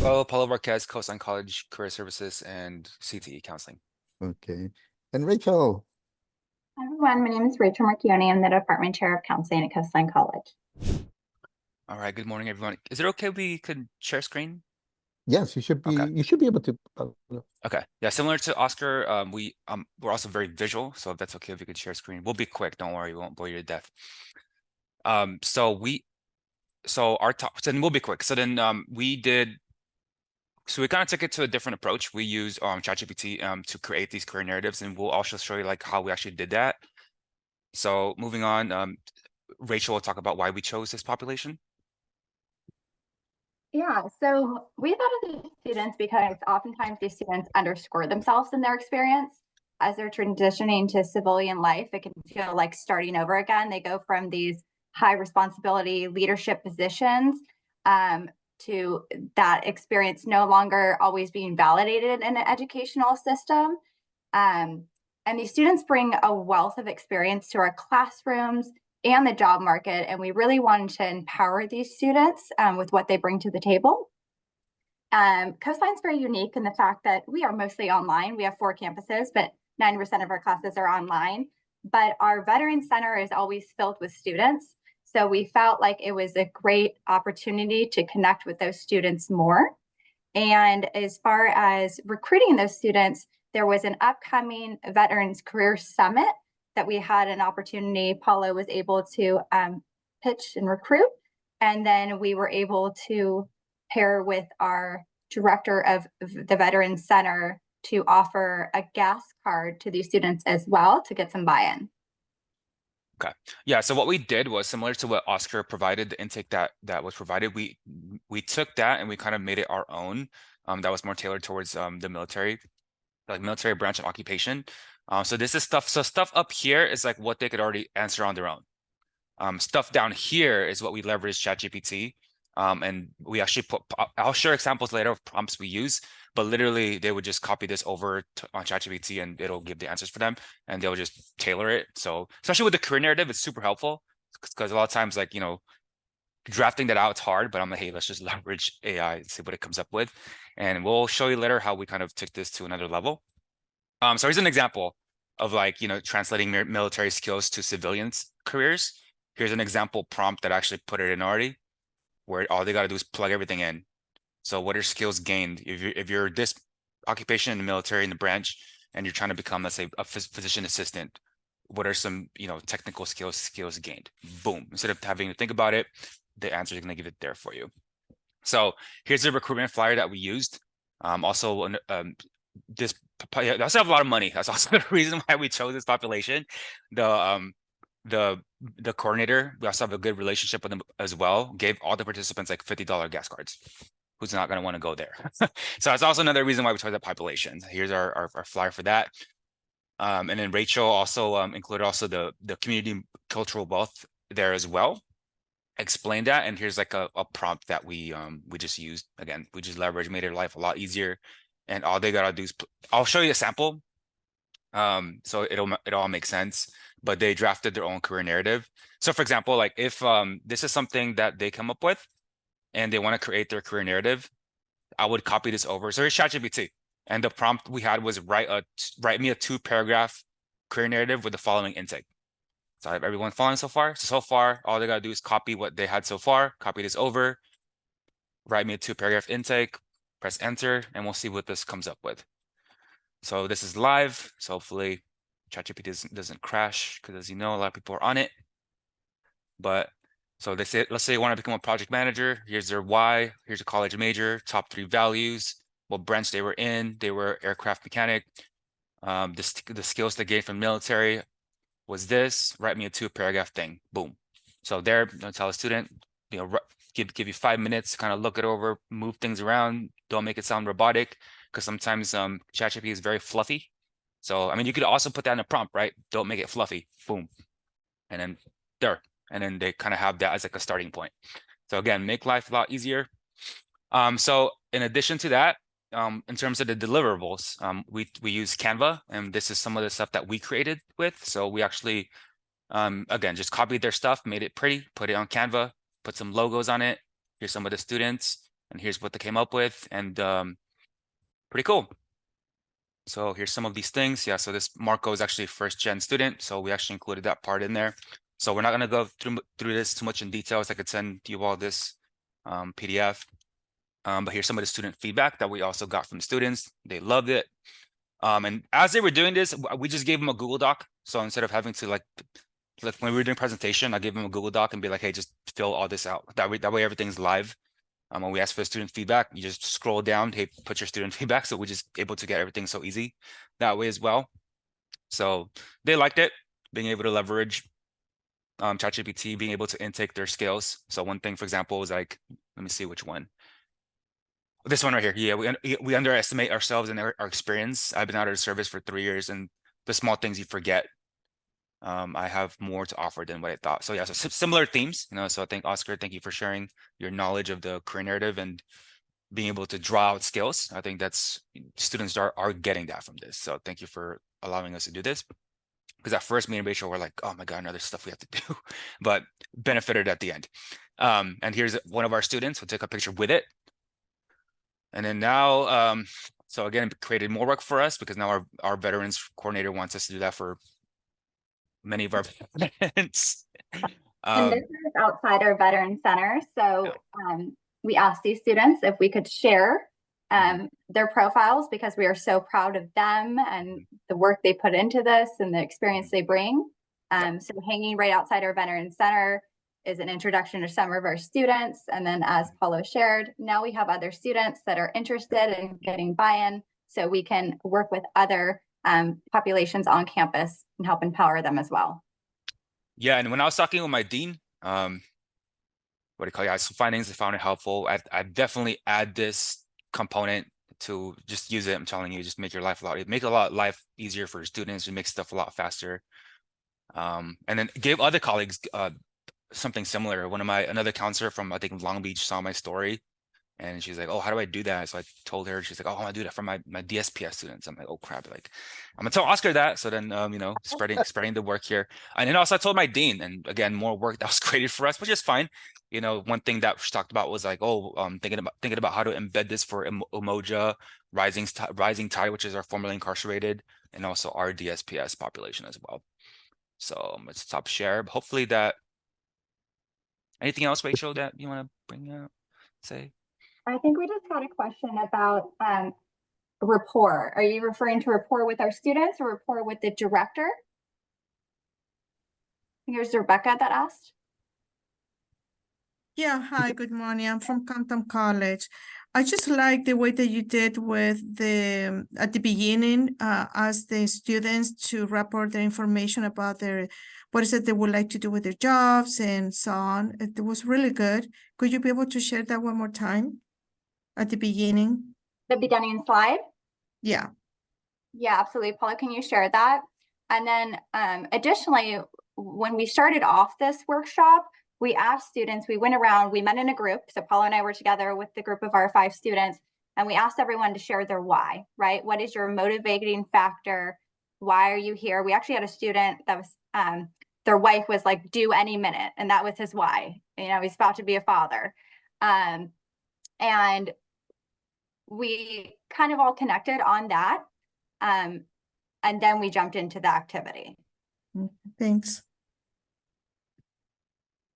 Paolo Vasquez, Coastline College, Career Services, and CTE Counseling. Okay. And Rachel. Hi, everyone. My name is Rachel Marchioni. I'm the Department Chair of Counseling at Coastline College. All right. Good morning, everyone. Is it okay we could share screen? Yes, you should be. Okay. You should be able to. Okay. Yeah. Similar to Oscar, we're also very visual, so if that's okay, if we could share screen, we'll be quick. Don't worry, we won't bore you to death. Then we'll be quick. So we kind of took it to a different approach. We use ChatGPT to create these career narratives, and we'll also show you like how we actually did that. So moving on, Rachel will talk about why we chose this population. Yeah, so we thought of these students because oftentimes these students underscore themselves in their experience. As they're transitioning to civilian life, it can feel like starting over again. They go from these high responsibility leadership positions to that experience no longer always being validated in an educational system. And these students bring a wealth of experience to our classrooms and the job market, and we really wanted to empower these students with what they bring to the table. Coastline's very unique in the fact that we are mostly online. We have 4 campuses, but 90% of our classes are online. But our Veteran Center is always filled with students. So we felt like it was a great opportunity to connect with those students more. And as far as recruiting those students, there was an upcoming Veterans Career Summit that we had an opportunity, Paolo was able to pitch and recruit. And then we were able to pair with our director of the Veterans Center to offer a gas card to these students as well to get some buy-in. Okay. Yeah. So what we did was similar to what Oscar provided, the intake that was provided. We took that and we kind of made it our own. That was more tailored towards the military, like military branch of occupation. So this is stuff. So stuff up here is like what they could already answer on their own. Stuff down here is what we leverage ChatGPT. And we actually I'll share examples later of prompts we use, but literally they would just copy this over on ChatGPT and it'll give the answers for them and they'll just tailor it. So especially with the career narrative, it's super helpful because a lot of times, like, you know, drafting that out, it's hard, but I'm like, hey, let's just leverage AI and see what it comes up with. And we'll show you later how we kind of took this to another level. So here's an example of, like, you know, translating military skills to civilians' careers. Here's an example prompt that actually put it in already, where all they got to do is plug everything in. So what are skills gained? If you're this occupation in the military, in the branch, and you're trying to become, let's say, a physician assistant, what are some, you know, technical skills gained? Boom. Instead of having to think about it, the answer is going to give it there for you. So here's the recruitment flyer that we used. This they also have a lot of money. That's also the reason why we chose this population. The coordinator, we also have a good relationship with them as well, gave all the participants like $50 gas cards. Who's not going to want to go there? So that's also another reason why we chose that population. Here's our flyer for that. And then Rachel also included also the community cultural wealth there as well. Explained that, and here's like a prompt that we just used. Again, we just leveraged, made their life a lot easier. And all they gotta do is I'll show you a sample. So it all makes sense, but they drafted their own career narrative. So for example, like if this is something that they come up with and they want to create their career narrative, I would copy this over. So here's ChatGPT, and the prompt we had was write me a 2-paragraph career narrative with the following intake. So have everyone following so far? So far, all they gotta do is copy what they had so far, copy this over, write me a 2-paragraph intake, press enter, and we'll see what this comes up with. So this is live. So hopefully ChatGPT doesn't crash, because as you know, a lot of people are on it. But so they say, let's say you want to become a project manager. Here's their why. Here's a college major, top 3 values, what branch they were in. They were aircraft mechanic. The skills they gained from military was this. Write me a 2-paragraph thing. Boom. So there, tell a student, you know, give you 5 minutes to kind of look it over, move things around. Don't make it sound robotic, because sometimes ChatGPT is very fluffy. So I mean, you could also put that in a prompt, right? Don't make it fluffy. Boom. And then there. And then they kind of have that as like a starting point. So again, make life a lot easier. So in addition to that, in terms of the deliverables, we use Canva, and this is some of the stuff that we created with. So we actually, again, just copied their stuff, made it pretty, put it on Canva, put some logos on it. Here's some of the students. and here's what they came up with, and pretty cool. So here's some of these things. Yeah, so this Marco is actually a first-gen student, so we actually included that part in there. So we're not going to go through this too much in detail, as I could send you all this PDF. But here's some of the student feedback that we also got from the students. They loved it. And as they were doing this, we just gave them a Google Doc. So instead of having to like when we were doing presentation, I gave them a Google Doc and be like, hey, just fill all this out. That way everything's live. When we ask for student feedback, you just scroll down, hey, put your student feedback. So we're just able to get everything so easy that way as well. So they liked it, being able to leverage ChatGPT, being able to intake their skills. So one thing, for example, is like, let me see which one. This one right here. Yeah, we underestimate ourselves and our experience. I've been out of the service for 3 years, and the small things you forget. I have more to offer than what I thought. So yeah, so similar themes, you know. So I think Oscar, thank you for sharing your knowledge of the career narrative and being able to draw out skills. I think that's students are getting that from this. So thank you for allowing us to do this. Because at first, me and Rachel were like, "Oh my God, another stuff we have to do," but benefited at the end. And here's one of our students. We'll take a picture with it. And then now, so again, it created more work for us because now our veterans coordinator wants us to do that for many of our veterans. And this is outside our veteran center. So we asked these students if we could share their profiles because we are so proud of them and the work they put into this and the experience they bring. So hanging right outside our veteran center is an introduction to some of our students. And then as Paulo shared, now we have other students that are interested in getting buy-in so we can work with other populations on campus and help empower them as well. Yeah, and when I was talking with my dean, what do you call it? Some findings I found it helpful. I definitely add this component to just use it. I'm telling you, just make your life life easier for students. You make stuff a lot faster. And then gave other colleagues something similar. Another counselor from I think Long Beach saw my story, and she's like, "Oh, how do I do that?" So I told her. She's like, "Oh, I want to do that for my DSPS students." I'm like, "Oh crap!" Like, I'm gonna tell Oscar that. So then, you know, spreading the work here. And then also I told my dean, and again, more work that was created for us, which is fine. You know, one thing that she talked about was like, oh, thinking about how to embed this for Umoja, Rising Tide, which is our formerly incarcerated, and also our DSPS population as well. So let's stop share. But hopefully that. Anything else, Rachel, that you want to bring up? Say. I think we just got a question about rapport. Are you referring to rapport with our students or rapport with the director? I think it was Rebecca that asked. Yeah, hi, good morning. I'm from Coastline College. I just like the way that you did with at the beginning, ask the students to report their information about what is it they would like to do with their jobs and so on. It was really good. Could you be able to share that one more time at the beginning? The beginning slide? Yeah. Yeah, absolutely. Paula, can you share that? And then additionally, when we started off this workshop, we asked students, we went around, we met in a group. So Paula and I were together with the group of our 5 students, and we asked everyone to share their why, right? What is your motivating factor? Why are you here? We actually had a student that was, their wife was like due any minute, and that was his why. You know, he's about to be a father. And we kind of all connected on that. And then we jumped into the activity. Thanks.